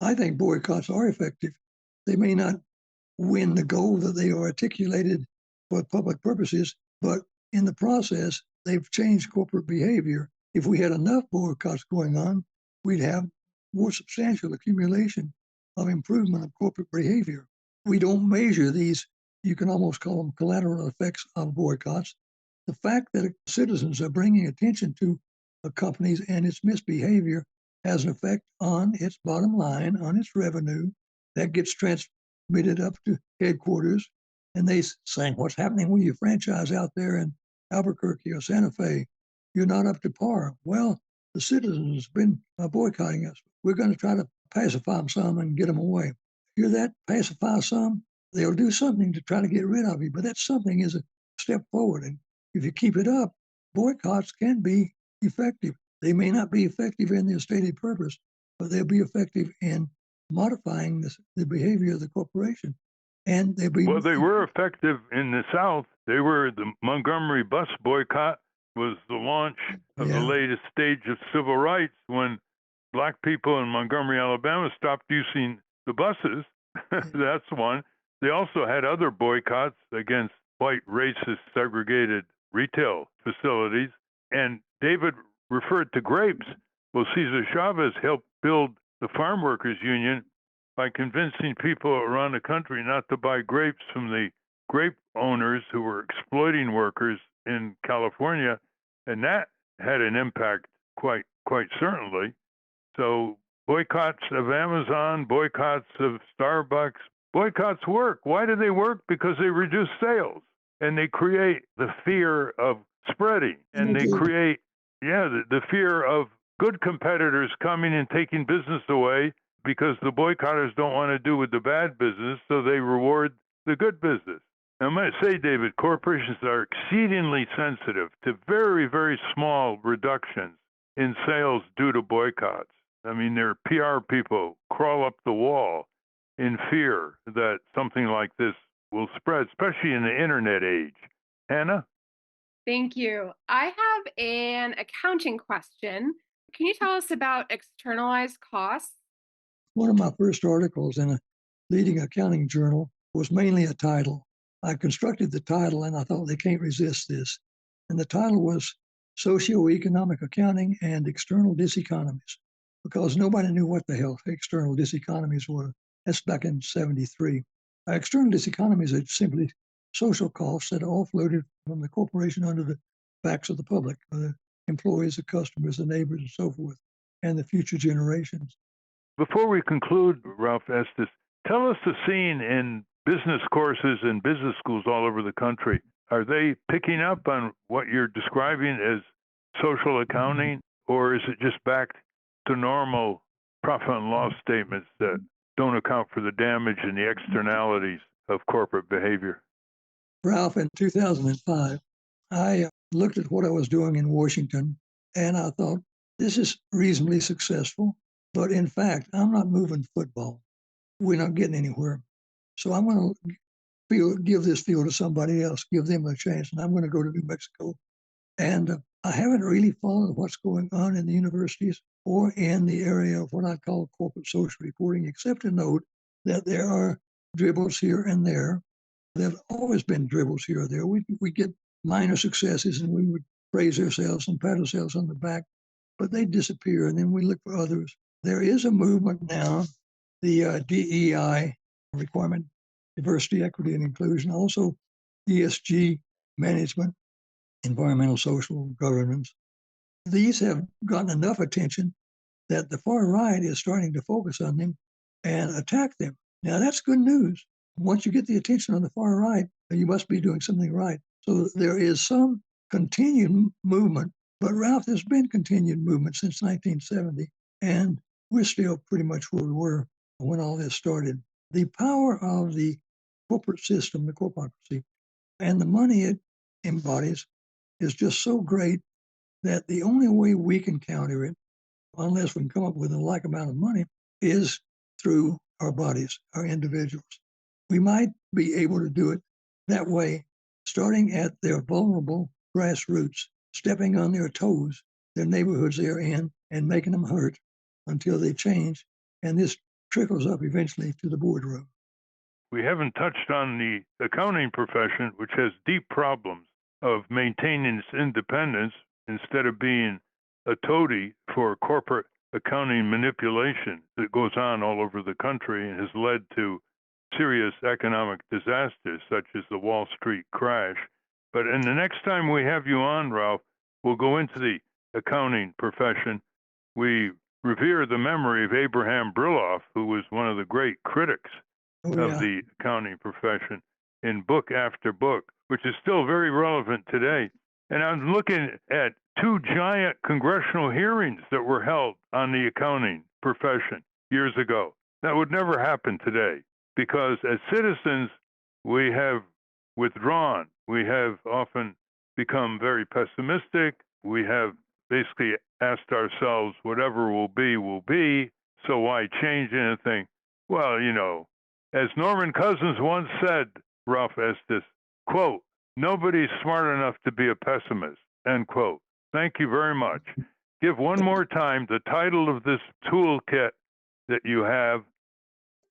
I think boycotts are effective. They may not win the goal that they are articulated for public purposes, but in the process, they've changed corporate behavior. If we had enough boycotts going on, we'd have more substantial accumulation of improvement of corporate behavior. We don't measure these, you can almost call them collateral effects of boycotts. The fact that citizens are bringing attention to the companies and its misbehavior has an effect on its bottom line, on its revenue. That gets transmitted up to headquarters, and they saying, what's happening with your franchise out there in Albuquerque or Santa Fe? You're not up to par. Well, the citizens have been boycotting us. We're going to try to pacify them some and get them away. Hear that? Pacify some? They'll do something to try to get rid of you, but that something is a step forward. And if you keep it up, boycotts can be effective. They may not be effective in their stated purpose, but they'll be effective in modifying the behavior of the corporation. And they'll be. Well, they were effective in the South. They were the Montgomery bus boycott was the launch of the latest stage of civil rights when black people in Montgomery, Alabama stopped using the buses. That's one. They also had other boycotts against white, racist, segregated retail facilities. And David referred to grapes. Well, Cesar Chavez helped build the Farm Workers Union by convincing people around the country not to buy grapes from the grape owners who were exploiting workers in California, and that had an impact quite certainly. So boycotts of Amazon, boycotts of Starbucks, boycotts work. Why do they work? Because they reduce sales and they create the fear of spreading, and they create the fear of good competitors coming and taking business away because the boycotters don't want to do with the bad business, so they reward the good business. I might say, David, corporations are exceedingly sensitive to very, very small reductions in sales due to boycotts. I mean, their PR people crawl up the wall in fear that something like this will spread, especially in the internet age. Hannah? Thank you. I have an accounting question. Can you tell us about externalized costs? One of my first articles in a leading accounting journal was mainly a title. I constructed the title and I thought they can't resist this. And the title was Socioeconomic Accounting and External Diseconomies, because nobody knew what the hell external diseconomies were. That's back in 73. External diseconomies are simply social costs that are offloaded from the corporation under the backs of the public, the employees, the customers, the neighbors, and so forth, and the future generations. Before we conclude, Ralph Estes, tell us the scene in business courses in business schools all over the country, are they picking up on what you're describing as social accounting, or is it just back to normal profit and loss statements that don't account for the damage and the externalities of corporate behavior? Ralph, in 2005, I looked at what I was doing in Washington, and I thought, this is reasonably successful, but in fact, I'm not moving football. We're not getting anywhere. So I'm going to give this field to somebody else, give them a chance, and I'm going to go to New Mexico. And I haven't really followed what's going on in the universities or in the area of what I call corporate social reporting, except to note that there are dribbles here and there. There have always been dribbles here or there. We get minor successes and we would praise ourselves and pat ourselves on the back, but they disappear and then we look for others. There is a movement now, the DEI requirement, diversity, equity, and inclusion, also ESG management, environmental, social governance. These have gotten enough attention that the far right is starting to focus on them and attack them. Now, that's good news. Once you get the attention on the far right, you must be doing something right. So there is some continued movement, but Ralph, there's been continued movement since 1970, and we're still pretty much where we were when all this started. The power of the corporate system, the corpocracy, and the money it embodies is just so great that the only way we can counter it, unless we can come up with a like amount of money, is through our bodies, our individuals. We might be able to do it that way, starting at their vulnerable grassroots, stepping on their toes, their neighborhoods they're in, and making them hurt until they change. And this trickles up eventually to the boardroom. We haven't touched on the accounting profession, which has deep problems of maintaining its independence instead of being a toady for corporate accounting manipulation that goes on all over the country and has led to serious economic disasters such as the Wall Street crash. But in the next time we have you on, Ralph, we'll go into the accounting profession. We revere the memory of Abraham Brilloff, who was one of the great critics of the accounting profession in book after book, which is still very relevant today. And I'm looking at two giant congressional hearings that were held on the accounting profession years ago. That would never happen today because as citizens, we have withdrawn. We have often become very pessimistic. We have basically asked ourselves, whatever will be, so why change anything? Well, you know, as Norman Cousins once said, Ralph Estes, quote, nobody's smart enough to be a pessimist, end quote. Thank you very much. Give one more time the title of this toolkit that you have.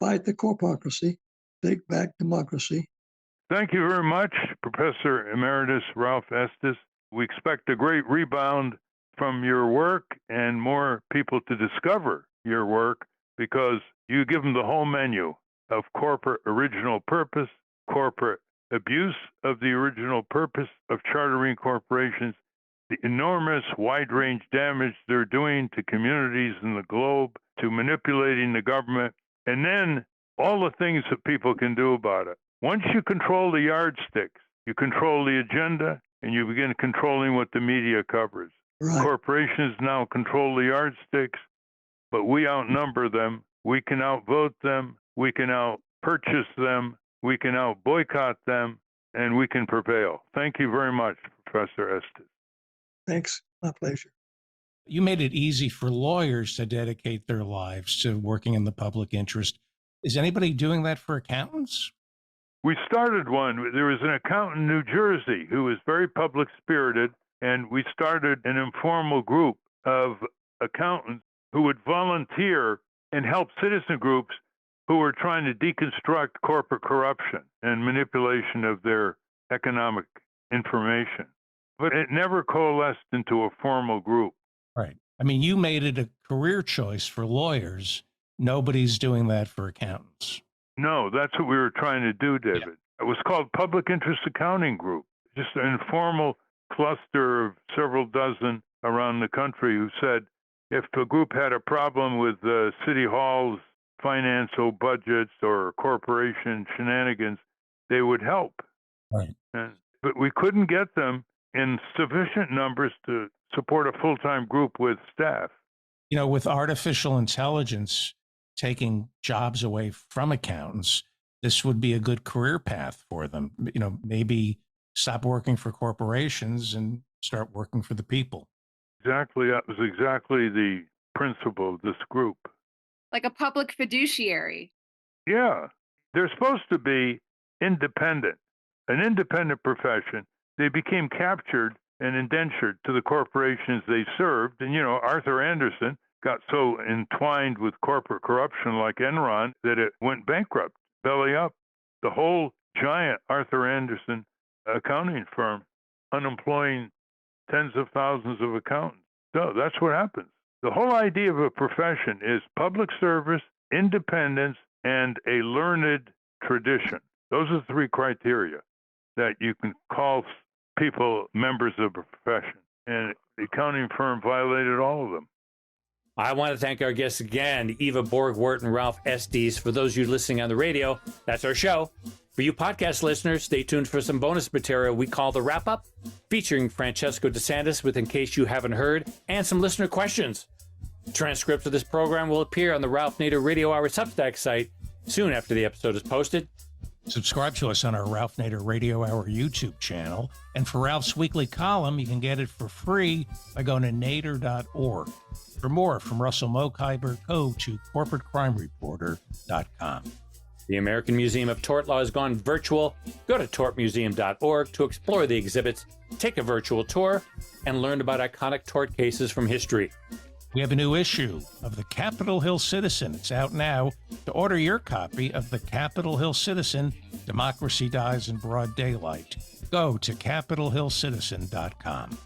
Fight the Corpocracy, Take Back Democracy. Thank you very much, Professor Emeritus Ralph Estes. We expect a great rebound from your work and more people to discover your work because you give them the whole menu of corporate original purpose, corporate abuse of the original purpose of chartering corporations, the enormous wide-range damage they're doing to communities in the globe, to manipulating the government, and then all the things that people can do about it. Once you control the yardsticks, you control the agenda, and you begin controlling what the media covers. Right. Corporations now control the yardsticks, but we outnumber them. We can outvote them. We can out-purchase them. We can out-boycott them, and we can prevail. Thank you very much, Professor Estes. Thanks. My pleasure. You made it easy for lawyers to dedicate their lives to working in the public interest. Is anybody doing that for accountants? We started one. There was an accountant in New Jersey who was very public-spirited, and we started an informal group of accountants who would volunteer and help citizen groups who were trying to deconstruct corporate corruption and manipulation of their economic information. But it never coalesced into a formal group. Right. I mean, you made it a career choice for lawyers. Nobody's doing that for accountants. No, that's what we were trying to do, David. Yeah. It was called Public Interest Accounting Group, just an informal cluster of several dozen around the country who said if a group had a problem with City Hall's financial budgets or corporation shenanigans, they would help. Right. But we couldn't get them in sufficient numbers to support a full-time group with staff. You know, with artificial intelligence taking jobs away from accountants, this would be a good career path for them. You know, maybe stop working for corporations and start working for the people. Exactly. That was exactly the principle of this group. Like a public fiduciary. Yeah. They're supposed to be independent, an independent profession. They became captured and indentured to the corporations they served. And, Arthur Andersen got so entwined with corporate corruption like Enron that it went bankrupt, belly up. The whole giant Arthur Andersen accounting firm, unemploying tens of thousands of accountants. So that's what happens. The whole idea of a profession is public service, independence, and a learned tradition. Those are the three criteria that you can call people members of a profession. And the accounting firm violated all of them. I want to thank our guests again, Eva Borgwardt and Ralph Estes. For those of you listening on the radio, that's our show. For you podcast listeners, stay tuned for some bonus material we call The Wrap Up, featuring Francesco DeSantis with In Case You Haven't Heard, and some listener questions. Transcripts of this program will appear on the Ralph Nader Radio Hour Substack site soon after the episode is posted. Subscribe to us on our Ralph Nader Radio Hour YouTube channel. And for Ralph's weekly column, you can get it for free by going to nader.org. For more from Russell Mokhiber, go to corporatecrimereporter.com. The American Museum of Tort Law has gone virtual. Go to tortmuseum.org to explore the exhibits, take a virtual tour, and learn about iconic tort cases from history. We have a new issue of the Capitol Hill Citizen. It's out now. To order your copy of the Capitol Hill Citizen, Democracy Dies in Broad Daylight, go to capitolhillcitizen.com.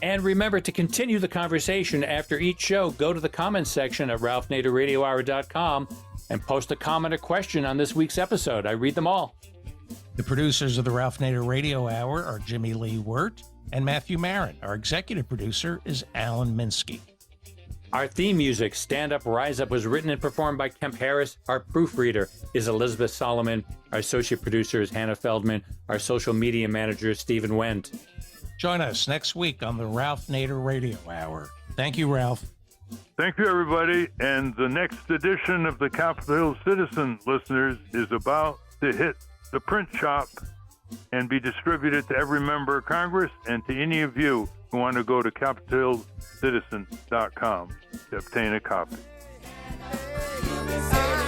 And remember to continue the conversation after each show. Go to the comments section at ralphnaderradiohour.com and post a comment or question on this week's episode. I read them all. The producers of the Ralph Nader Radio Hour are Jimmy Lee Wirt and Matthew Marin. Our executive producer is Alan Minsky. Our theme music, Stand Up, Rise Up, was written and performed by Kemp Harris. Our proofreader is Elizabeth Solomon. Our associate producer is Hannah Feldman. Our social media manager is Stephen Wendt. Join us next week on the Ralph Nader Radio Hour. Thank you, Ralph. Thank you, everybody. And the next edition of the Capitol Hill Citizen, listeners, is about to hit the print shop and be distributed to every member of Congress and to any of you who want to go to capitolhillcitizen.com to obtain a copy. You've been saying